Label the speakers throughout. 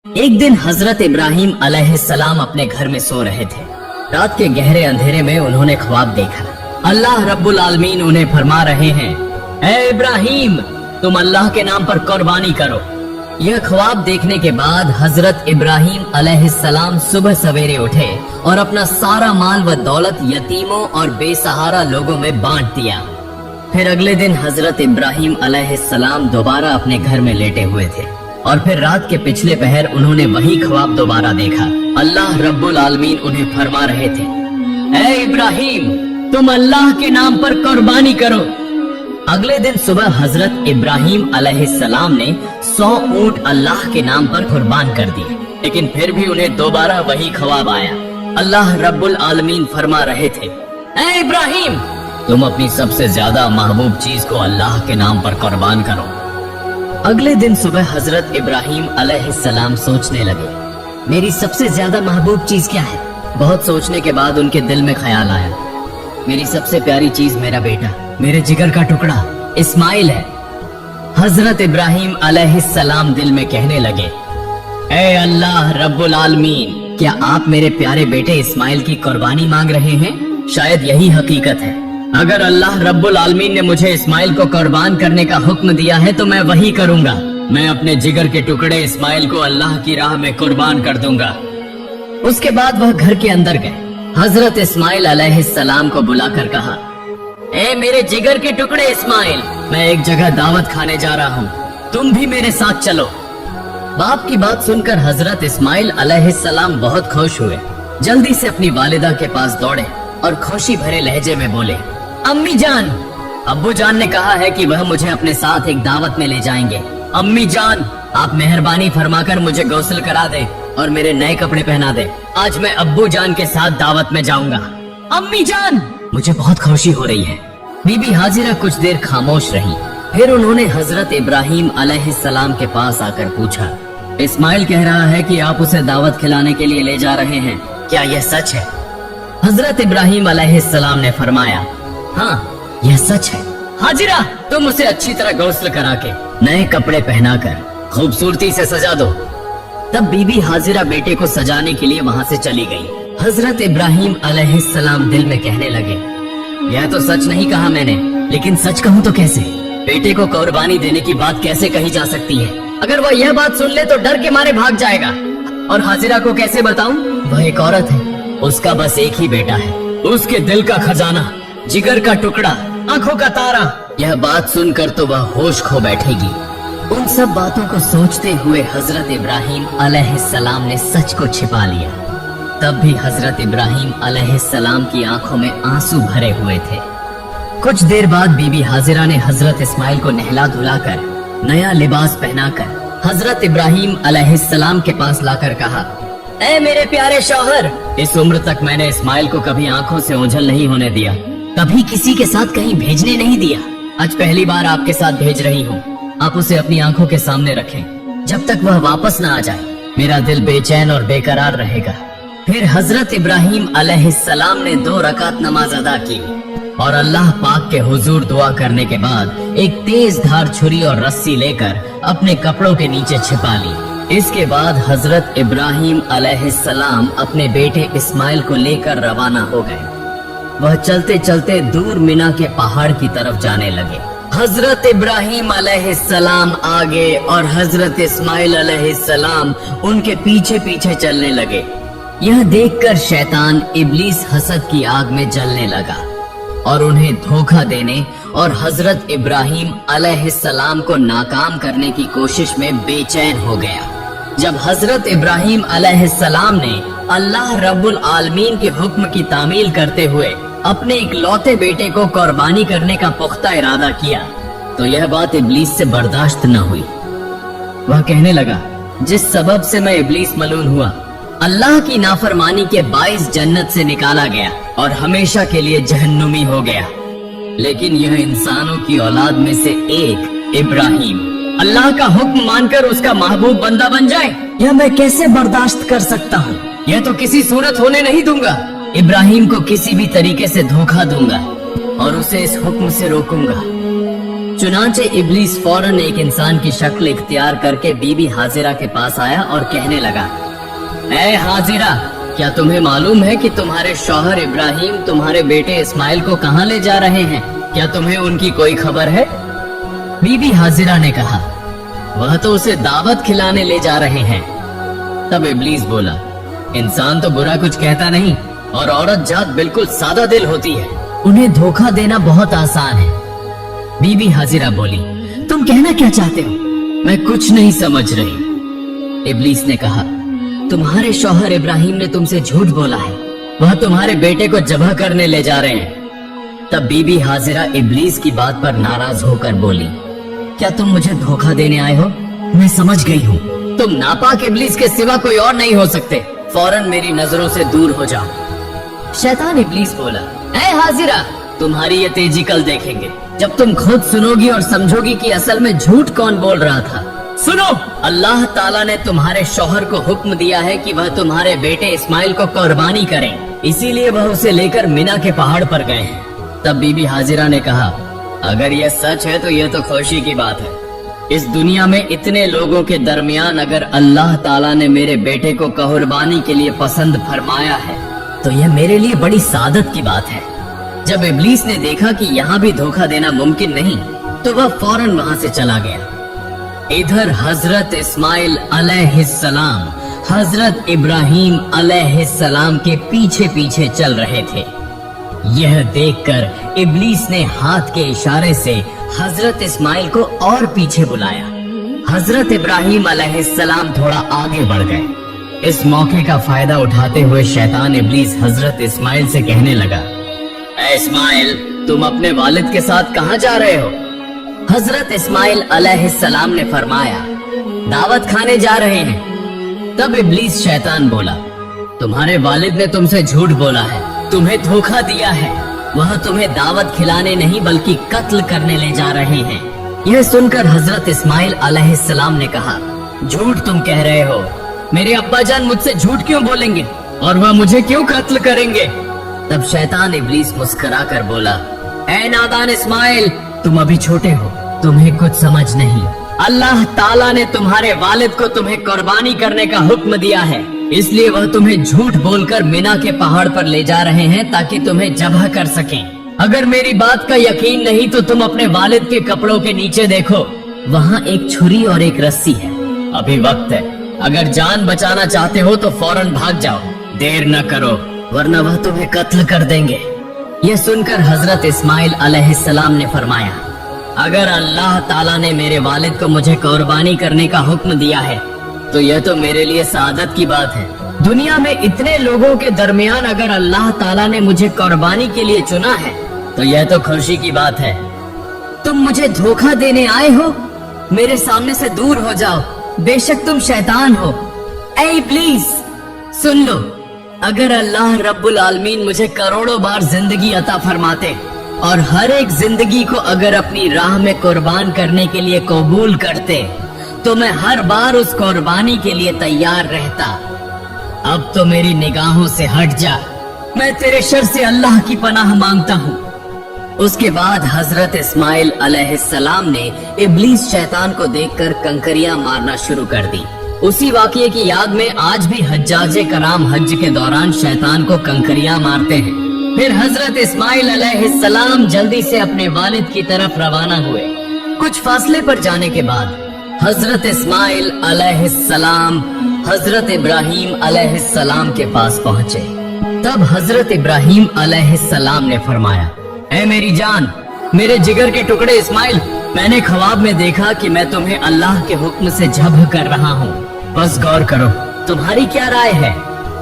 Speaker 1: एक दिन हजरत इब्राहिम अलैहिस्सलाम अपने घर में सो रहे थे। रात के गहरे अंधेरे में उन्होंने ख्वाब देखा। अल्लाह रब्बुल आलमीन उन्हें फरमा रहे हैं, ए इब्राहिम, तुम अल्लाह के नाम पर कुर्बानी करो। यह ख्वाब देखने के बाद हजरत इब्राहिम अलैहिस्सलाम सुबह सवेरे उठे और अपना सारा माल व दौलत यतीमों और बेसहारा लोगों में बांट दिया। फिर अगले दिन हजरत इब्राहिम अलैहिस्सलाम दोबारा अपने घर में लेटे हुए थे और फिर रात के पिछले पहर उन्होंने वही ख्वाब दोबारा देखा। अल्लाह रब्बुल आलमीन उन्हें फरमा रहे थे, ए इब्राहिम, तुम अल्लाह के नाम पर कुर्बानी करो। अगले दिन सुबह हजरत इब्राहिम अलैहिस्सलाम ने 100 ऊंट अल्लाह के नाम पर कुर्बान कर दिए, लेकिन फिर भी उन्हें दोबारा वही ख्वाब आया। अल्लाह रब्बुल आलमीन फरमा रहे थे, ए इब्राहिम, तुम अपनी सबसे ज्यादा महबूब चीज को अल्लाह के नाम पर कुर्बान करो। अगले दिन सुबह हजरत इब्राहिम अलैहिस्सलाम सोचने लगे, मेरी सबसे ज्यादा महबूब चीज क्या है। बहुत सोचने के बाद उनके दिल में ख्याल आया, मेरी सबसे प्यारी चीज मेरा बेटा, मेरे जिगर का टुकड़ा इस्माइल है। हजरत इब्राहिम अलैहिस्सलाम दिल में कहने लगे, ए अल्लाह रब्बुल आलमीन, क्या आप मेरे प्यारे बेटे इस्माइल की कुर्बानी मांग रहे हैं? शायद यही हकीकत है। अगर अल्लाह रब्बुल आलमीन ने मुझे इस्माइल को कुर्बान करने का हुक्म दिया है तो मैं वही करूंगा। मैं अपने जिगर के टुकड़े इस्माइल को अल्लाह की राह में कुर्बान कर दूंगा। उसके बाद वह घर के अंदर गए। हजरत इस्माइल अलैहिस्सलाम को बुलाकर कहा, ए मेरे जिगर के टुकड़े इस्माइल, मैं एक जगह दावत खाने जा रहा हूँ, तुम भी मेरे साथ चलो। बाप की बात सुनकर हजरत इस्माइल अलैहिस्सलाम बहुत खुश हुए। जल्दी से अपनी वालिदा के पास दौड़े और खुशी भरे लहजे में बोले, अम्मी जान, अब्बू जान ने कहा है कि वह मुझे अपने साथ एक दावत में ले जाएंगे। अम्मी जान, आप मेहरबानी फरमाकर मुझे गौसल करा दे और मेरे नए कपड़े पहना दे। आज मैं अब्बू जान के साथ दावत में जाऊंगा। अम्मी जान, मुझे बहुत खुशी हो रही है। बीबी हाजिरा कुछ देर खामोश रही, फिर उन्होंने हजरत इब्राहिम अलैहिस्सलाम के पास आकर पूछा, इस्माइल कह रहा है कि आप उसे दावत खिलाने के लिए ले जा रहे हैं, क्या यह सच है? हजरत इब्राहिम अलैहिस्सलाम ने फरमाया, हाँ यह सच है। हाजिरा, तुम उसे अच्छी तरह गौस्ल करा के नए कपड़े पहनाकर खूबसूरती से सजा दो। तब बीबी हाजिरा बेटे को सजाने के लिए वहाँ से चली गई। हजरत इब्राहिम अलैहिस्सलाम दिल में कहने लगे, यह तो सच नहीं कहा मैंने, लेकिन सच कहूँ तो कैसे? बेटे को कुर्बानी देने की बात कैसे कही जा सकती है? अगर वह यह बात सुन ले तो डर के मारे भाग जाएगा। और हाजिरा को कैसे बताऊं? वह एक औरत है, उसका बस एक ही बेटा है, उसके दिल का खजाना, जिगर का टुकड़ा, आंखों का तारा। यह बात सुनकर तो वह होश खो बैठेगी। उन सब बातों को सोचते हुए हजरत इब्राहिम अलैहिस्सलाम ने सच को छिपा लिया। तब भी हजरत इब्राहिम अलैहिस्सलाम की आंखों में आंसू भरे हुए थे। कुछ देर बाद बीबी हाजिरा ने हजरत इस्माइल को नहला धुलाकर नया लिबास पहनाकर हजरत इब्राहिम अलैहिस्सलाम के पास लाकर कहा, ए मेरे प्यारे शौहर, इस उम्र तक मैंने इस्माइल को कभी आंखों से ओझल नहीं होने दिया, कभी किसी के साथ कहीं भेजने नहीं दिया। आज पहली बार आपके साथ भेज रही हूँ। आप उसे अपनी आंखों के सामने रखें जब तक वह वापस न आ जाए। मेरा दिल बेचैन और बेकरार रहेगा। फिर हजरत इब्राहिम अलैहिस्सलाम ने 2 रकात नमाज अदा की और अल्लाह पाक के हुजूर दुआ करने के बाद एक तेज धार छुरी और रस्सी लेकर अपने कपड़ों के नीचे छिपा ली। इसके बाद हजरत इब्राहिम अलैहिस्सलाम अपने बेटे इस्माइल को लेकर रवाना हो गए। वह चलते चलते दूर मिना के पहाड़ की तरफ जाने लगे। हजरत इब्राहिम अलैहिस्सलाम आगे और हजरत इस्माइल अलैहिस्सलाम उनके पीछे पीछे चलने लगे। यह देखकर शैतान इब्लीस हसद की आग में जलने लगा और उन्हें धोखा देने और हजरत इब्राहिम अलैहिस्सलाम को नाकाम करने की कोशिश में बेचैन हो गया। जब हजरत इब्राहिम अलैहिस्सलाम ने अल्लाह रब्बुल आलमीन के हुक्म की तामील करते हुए अपने इकलौते बेटे को कुर्बानी करने का पुख्ता इरादा किया तो यह बात इब्लीस से बर्दाश्त न हुई। वह कहने लगा, जिस सबब से मैं इब्लीस मलून हुआ, अल्लाह की नाफरमानी के बाइस जन्नत से निकाला गया और हमेशा के लिए जहन्नुमी हो गया। लेकिन यह इंसानों की औलाद में से एक इब्राहिम अल्लाह का हुक्म मानकर उसका महबूब बंदा बन जाए, यह मैं कैसे बर्दाश्त कर सकता हूँ? यह तो किसी सूरत होने नहीं दूंगा। इब्राहिम को किसी भी तरीके से धोखा दूंगा और उसे इस हुक्म से रोकूंगा। चुनांचे इब्लीस फौरन एक इंसान की शक्ल इख्तियार करके बीबी हाजिरा के पास आया और कहने लगा, ऐ हाजिरा, क्या तुम्हें मालूम है कि तुम्हारे शौहर इब्राहिम तुम्हारे बेटे इस्माइल को कहाँ ले जा रहे हैं? क्या तुम्हें उनकी कोई खबर है? बीबी हाजिरा ने कहा, वह तो उसे दावत खिलाने ले जा रहे हैं। तब इब्लीस बोला, इंसान तो बुरा कुछ कहता नहीं और औरत जात बिल्कुल सादा दिल होती है, उन्हें धोखा देना बहुत आसान है। बीबी हाजिरा बोली, तुम कहना क्या चाहते हो? मैं कुछ नहीं समझ रही। इब्लीस ने कहा, तुम्हारे शौहर इब्राहिम ने तुमसे झूठ बोला है, वह तुम्हारे बेटे को जबह करने ले जा रहे हैं। तब बीबी हाजिरा इब्लीस की बात पर नाराज होकर बोली, क्या तुम मुझे धोखा देने आए हो? मैं समझ गई हूँ, तुम नापाक इब्लीस के सिवा कोई और नहीं हो सकते। फौरन मेरी नजरों से दूर हो जाओ। शैतान इब्लीस बोला, ऐ हाजिरा, तुम्हारी ये तेजी कल देखेंगे, जब तुम खुद सुनोगी और समझोगी कि असल में झूठ कौन बोल रहा था। सुनो, अल्लाह ताला ने तुम्हारे शौहर को हुक्म दिया है कि वह तुम्हारे बेटे इस्माइल को कुर्बानी करें, इसीलिए वह उसे लेकर मिना के पहाड़ पर गए हैं। तब बीबी हाजिरा ने कहा, अगर यह सच है तो यह तो खुशी की बात है। इस दुनिया में इतने लोगों के दरमियान अगर अल्लाह ताला ने मेरे बेटे को कुर्बानी के लिए पसंद फरमाया है तो यह मेरे लिए बड़ी सादत की बात है। जब इब्लीस ने देखा कि यहाँ भी धोखा देना मुमकिन नहीं तो वह फौरन वहाँ से चला गया। इधर हजरत इस्माइल अलैहिस्सलाम हजरत इब्राहिम अलैहिस्सलाम के पीछे पीछे चल रहे थे। यह देखकर इब्लीस ने हाथ के इशारे से हजरत इस्माइल को और पीछे बुलाया। हजरत इब्राहिम अलैहिस्सलाम थोड़ा आगे बढ़ गए। इस मौके का फायदा उठाते हुए शैतान इब्लीस हजरत इस्माइल से कहने लगा, ऐ इस्माइल, तुम अपने वालिद के साथ कहाँ जा रहे हो? हजरत इस्माइल अलैहिस्सलाम ने फरमाया, दावत खाने जा रहे हैं। तब इब्लीस शैतान बोला, तुम्हारे वालिद ने तुमसे झूठ बोला है, तुम्हें धोखा दिया है, वह तुम्हें दावत खिलाने नहीं बल्कि कत्ल करने ले जा रहे हैं। यह सुनकर हजरत इस्माइल अलैहिस्सलाम ने कहा, झूठ तुम कह रहे हो, मेरे अब्बा जान मुझसे झूठ क्यों बोलेंगे और वह मुझे क्यों कत्ल करेंगे? तब शैतान इब्लीस मुस्कुरा कर बोला, ऐ नादान इस्माइल, तुम अभी छोटे हो, तुम्हें कुछ समझ नहीं। अल्लाह ताला ने तुम्हारे वालिद को तुम्हें कुर्बानी करने का हुक्म दिया है, इसलिए वह तुम्हें झूठ बोलकर मिना के पहाड़ पर ले जा रहे हैं ताकि तुम्हें जबह कर सकें। अगर मेरी बात का यकीन नहीं तो तुम अपने वालिद के कपड़ों के नीचे देखो, वहाँ एक छुरी और एक रस्सी है। अभी वक्त है, अगर जान बचाना चाहते हो तो फौरन भाग जाओ, देर न करो वरना वह तुम्हें कत्ल कर देंगे। यह सुनकर हजरत इस्माइल अलैहिस्सलाम ने फरमाया, अगर अल्लाह ताला ने मेरे वालिद को मुझे कुर्बानी करने का हुक्म दिया है तो यह तो मेरे लिए सादत की बात है। दुनिया में इतने लोगों के दरमियान अगर अल्लाह ताला ने मुझे कुर्बानी के लिए चुना है तो यह तो खुशी की बात है। तुम मुझे धोखा देने आए हो, मेरे सामने से दूर हो जाओ, बेशक तुम शैतान हो। ऐ इब्लीस, सुन लो, अगर अल्लाह रब्बुल आलमीन मुझे करोड़ों बार जिंदगी अता फरमाते और हर एक जिंदगी को अगर अपनी राह में कुर्बान करने के लिए कबूल करते तो मैं हर बार उस कुर्बानी के लिए तैयार रहता। अब तो मेरी निगाहों से हट जा, मैं तेरे शर से अल्लाह की पनाह मांगता हूँ। उसके बाद हजरत इस्माइल अलैहिस्सलाम ने इब्लीस शैतान को देखकर कंकरियां मारना शुरू कर दी। उसी वाकये की याद में आज भी हज्जाजे कराम हज के दौरान शैतान को कंकरियां मारते हैं। फिर हजरत इस्माइल अलैहिस्सलाम जल्दी से अपने वालिद की तरफ रवाना हुए। कुछ फासले पर जाने के बाद हजरत इस्माइल अलैहिस्सलाम हजरत इब्राहिम अलैहिस्सलाम के पास पहुँचे। तब हजरत इब्राहिम अलैहिस्सलाम ने फरमाया, ऐ मेरी जान, मेरे जिगर के टुकड़े इस्माइल, मैंने ख्वाब में देखा कि मैं तुम्हें अल्लाह के हुक्म से जब्ह कर रहा हूँ, बस गौर करो, तुम्हारी क्या राय है?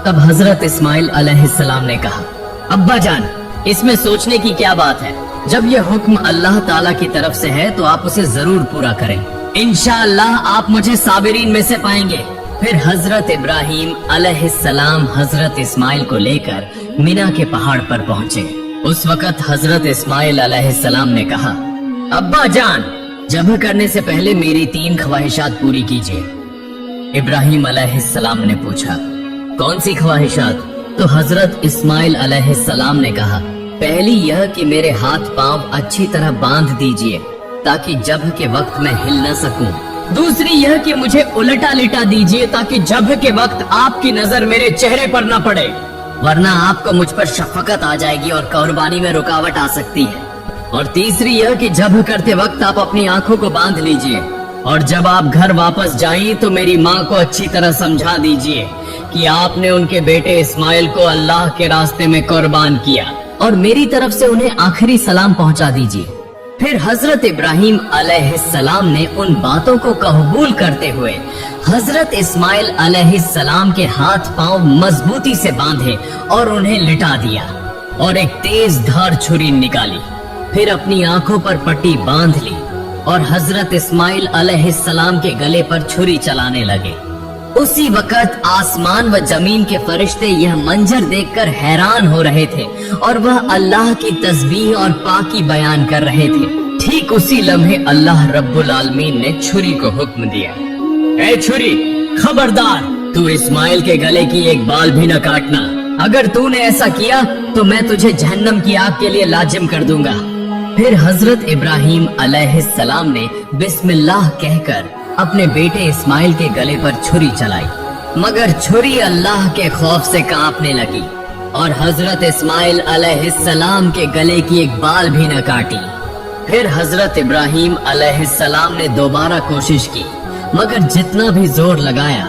Speaker 1: तब हजरत इस्माइल अलैहिस्सलाम ने कहा, अब्बा जान, इसमें सोचने की क्या बात है, जब यह हुक्म अल्लाह ताला की तरफ से है तो आप उसे जरूर पूरा करें, इंशाअल्लाह आप मुझे साबिरीन में से पाएंगे। फिर हजरत इब्राहिम अलैहिस्सलाम हजरत इस्माइल को लेकर मिना के पहाड़ पर पहुँचे। उस वक्त हजरत इस्माइल अलैहिस्सलाम ने कहा, अब्बा जान, जब्ह करने से पहले मेरी 3 ख्वाहिशात पूरी कीजिए। इब्राहिम अलैहिस्सलाम ने पूछा, कौन सी ख्वाहिशात? तो हजरत इस्माइल अलैहिस्सलाम ने कहा, पहली यह कि मेरे हाथ पांव अच्छी तरह बांध दीजिए ताकि जब के वक्त मैं हिल न सकूं। दूसरी यह कि मुझे उलटा लिटा दीजिए ताकि जब के वक्त आपकी नजर मेरे चेहरे पर न पड़े, वरना आपको मुझ पर शफकत आ जाएगी और कुर्बानी में रुकावट आ सकती है। और तीसरी यह कि जब करते वक्त आप अपनी आंखों को बांध लीजिए और जब आप घर वापस जाएं तो मेरी माँ को अच्छी तरह समझा दीजिए कि आपने उनके बेटे इस्माइल को अल्लाह के रास्ते में कुर्बान किया और मेरी तरफ से उन्हें आखिरी सलाम पहुंचा दीजिए। फिर हजरत इब्राहिम अलैहिस्सलाम ने उन बातों को कबूल करते हुए हजरत इस्माइल अलैहिस्सलाम के हाथ पांव मजबूती से बांधे और उन्हें लिटा दिया और एक तेज धार छुरी निकाली। फिर अपनी आंखों पर पट्टी बांध ली और हजरत इस्माइल अलैहिस्सलाम के गले पर छुरी चलाने लगे। उसी वक्त आसमान व जमीन के फरिश्ते यह मंजर देखकर हैरान हो रहे थे और वह अल्लाह की तस्बीह और पाकी बयान कर रहे थे। ठीक उसी लम्हे अल्लाह रब्बुल आलमीन ने छुरी को हुक्म दिया, ए छुरी, खबरदार, तू इस्माइल के गले की एक बाल भी न काटना। अगर तूने ऐसा किया तो मैं तुझे जहन्नम की आग के लिए लाजिम कर दूंगा। फिर हजरत इब्राहिम अलैहिस्सलाम ने बिस्मिल्लाह कहकर अपने बेटे इस्माइल के गले पर छुरी चलाई, मगर छुरी अल्लाह के खौफ से कांपने लगी और हजरत इस्माइल अलैहिस्सलाम के गले की एक बाल भी न काटी। फिर हजरत इब्राहिम अलैहिस्सलाम ने दोबारा कोशिश की, मगर जितना भी जोर लगाया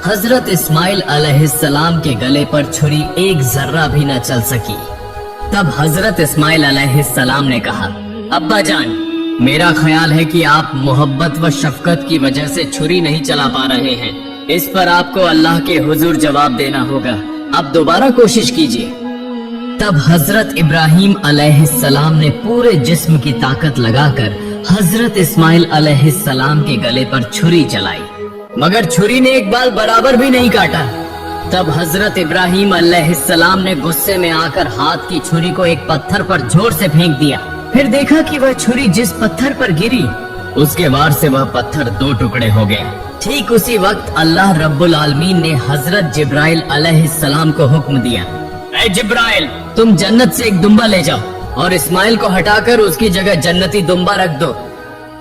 Speaker 1: हजरत इस्माइल अलैहिस्सलाम के गले पर छुरी एक जर्रा भी न चल सकी। तब हजरत इस्माइल अलैहिस्सलाम ने कहा, अब्बा जान, मेरा ख्याल है कि आप मोहब्बत व शफकत की वजह से छुरी नहीं चला पा रहे हैं। इस पर आपको अल्लाह के हुजूर जवाब देना होगा। अब दोबारा कोशिश कीजिए। तब हजरत इब्राहिम अलैहिस्सलाम ने पूरे जिस्म की ताकत लगाकर हजरत इस्माइल अलैहिस्सलाम के गले पर छुरी चलाई, मगर छुरी ने एक बाल बराबर भी नहीं काटा। तब हजरत इब्राहिम अलैहिस्सलाम ने गुस्से में आकर हाथ की छुरी को एक पत्थर पर जोर से फेंक दिया। फिर देखा कि वह छुरी जिस पत्थर पर गिरी उसके वार से वह पत्थर दो टुकड़े हो गए। ठीक उसी वक्त अल्लाह रब्बुल आलमीन ने हजरत जिब्राइल अलैहिस्सलाम को हुक्म दिया, ऐ जिब्राइल, तुम जन्नत से एक दुम्बा ले जाओ और इस्माइल को हटाकर उसकी जगह जन्नती दुम्बा रख दो।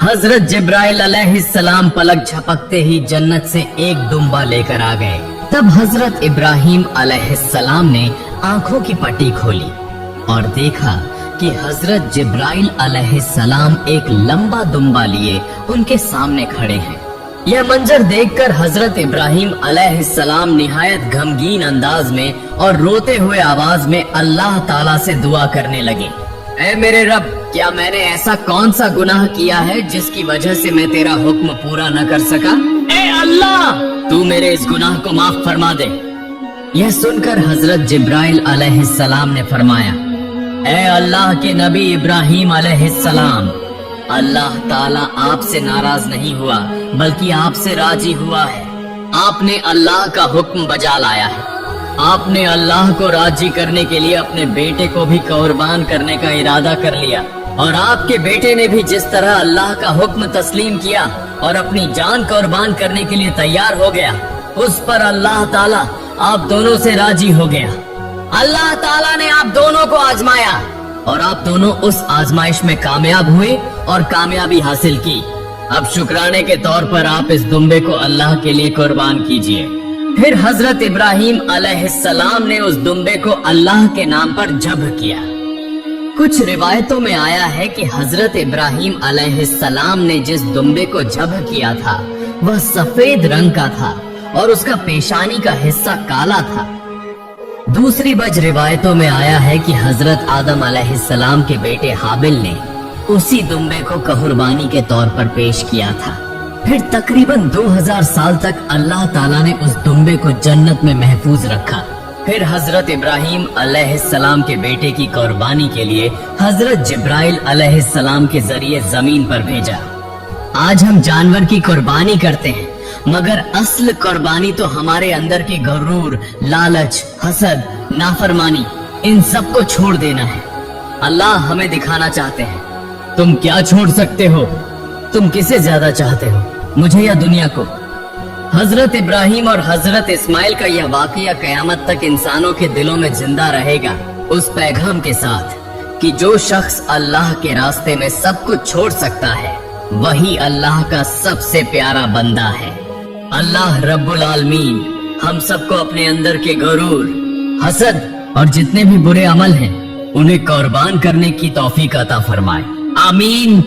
Speaker 1: हजरत जिब्राइल अलैहिस्सलाम पलक झपकते ही जन्नत से एक दुम्बा लेकर आ गए। तब हजरत इब्राहिम अलैहिस्सलाम ने आंखों की पट्टी खोली और देखा कि हजरत जिब्राइल अलैहिस्सलाम एक लंबा दुम्बा लिए उनके सामने खड़े हैं। यह मंजर देखकर हजरत इब्राहिम अलैहिस्सलाम निहायत गमगीन अंदाज में और रोते हुए आवाज में अल्लाह ताला से दुआ करने लगे, ऐ मेरे रब, क्या मैंने ऐसा कौन सा गुनाह किया है जिसकी वजह से मैं तेरा हुक्म पूरा न कर सका? ऐ अल्लाह, तू मेरे इस गुनाह को माफ फरमा दे। यह सुनकर हजरत जिब्राइल अलैहिस्सलाम ने फरमाया, ऐ अल्लाह के नबी इब्राहिम अलैहिस्सलाम, अल्लाह ताला आपसे नाराज नहीं हुआ बल्कि आपसे राजी हुआ है। आपने अल्लाह का हुक्म बजा लाया है। आपने अल्लाह को राजी करने के लिए अपने बेटे को भी कुर्बान करने का इरादा कर लिया और आपके बेटे ने भी जिस तरह अल्लाह का हुक्म तस्लीम किया और अपनी जान कुर्बान करने के लिए तैयार हो गया, उस पर अल्लाह ताला आप दोनों से राजी हो गया। अल्लाह ताला ने आप दोनों को आजमाया और आप दोनों उस आजमाइश में कामयाब हुए और कामयाबी हासिल की। अब शुक्राने के तौर पर आप इस दुम्बे को अल्लाह के लिए कुर्बान कीजिए। फिर हजरत इब्राहिम अलैहिस्सलाम ने उस दुम्बे को अल्लाह के नाम पर ज़ब्ह किया। कुछ रिवायतों में आया है कि हजरत इब्राहिम अलैहिस्सलाम ने जिस दुम्बे को ज़ब्ह किया था वह सफेद रंग का था और उसका पेशानी का हिस्सा काला था। दूसरी बज रिवायतों में आया है कि हजरत आदम अलैहिस्सलाम के बेटे हाबिल ने उसी दुम्बे को कुर्बानी के तौर पर पेश किया था। फिर तकरीबन 2000 साल तक अल्लाह ताला ने उस दुम्बे को जन्नत में महफूज रखा। फिर हजरत इब्राहिम अलैहिस्सलाम के बेटे की कुर्बानी के लिए हजरत जिब्राइल अलैहिस्सलाम के जरिए जमीन पर भेजा। आज हम जानवर की कुर्बानी करते हैं, मगर असल कुर्बानी तो हमारे अंदर के गुरूर, लालच, हसद, नाफरमानी, इन सब को छोड़ देना है। अल्लाह हमें दिखाना चाहते हैं। तुम क्या छोड़ सकते हो? तुम किसे ज्यादा चाहते हो, मुझे या दुनिया को? हजरत इब्राहिम और हजरत इस्माइल का यह वाकया कयामत तक इंसानों के दिलों में जिंदा रहेगा, उस पैगाम के साथ कि जो शख्स अल्लाह के रास्ते में सब कुछ छोड़ सकता है वही अल्लाह का सबसे प्यारा बंदा है। अल्लाह रब्बुल आलमीन हम सबको अपने अंदर के गुरूर, हसद और जितने भी बुरे अमल हैं उन्हें कुर्बान करने की तौफीक अता फरमाए। आमीन।